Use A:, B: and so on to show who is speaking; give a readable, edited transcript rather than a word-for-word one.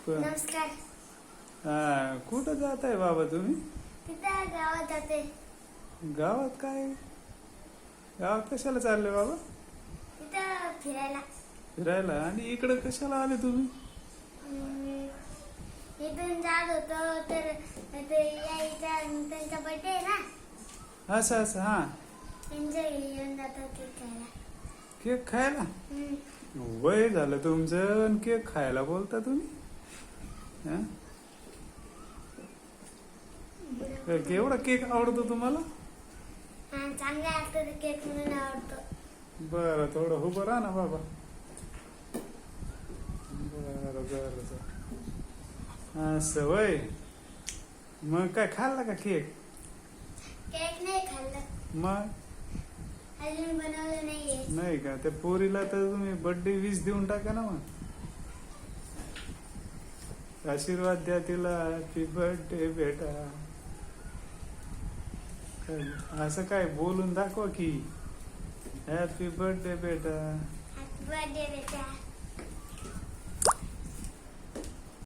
A: नमस्कार.
B: कुठं जात आहे बाबा तुम्ही?
A: तिथं गावात जाते.
B: गावात काय? गावात कशाला चालले बाबा?
A: तिथं फिरायला.
B: फिरायला? आणि इकडं कशाला आले तुम्ही?
A: इथून जात होतो तर ते त्यांचा बर्थडे आहे ना.
B: असं असं हा.
A: एन्जॉय येऊन जातो केक खायला.
B: केक खायला? वय झालं तुमचं आणि केक खायला बोलता तुम्ही? हं? केवढा केक आवडतो तुम्हाला?
A: चांगला असतो ते केक म्हणून आवडतो.
B: बरं, थोडं उभं राहा ना बाबा. बरं बरं. असं वय. मग काय खाल्ला का केक?
A: केक नाही खाल्लं.
B: मग
A: अजून बनवलं नाहीये.
B: नाही का? त्या पोरीला तर तुम्ही बर्थडे विश देऊन टाका ना मग. आशीर्वाद द्या तिला. हॅपी बर्थडे बेटा. असं काय बोलून दाखवा की हॅपी बर्थडे बेटा.
A: हॅपी बर्थडे बेटा.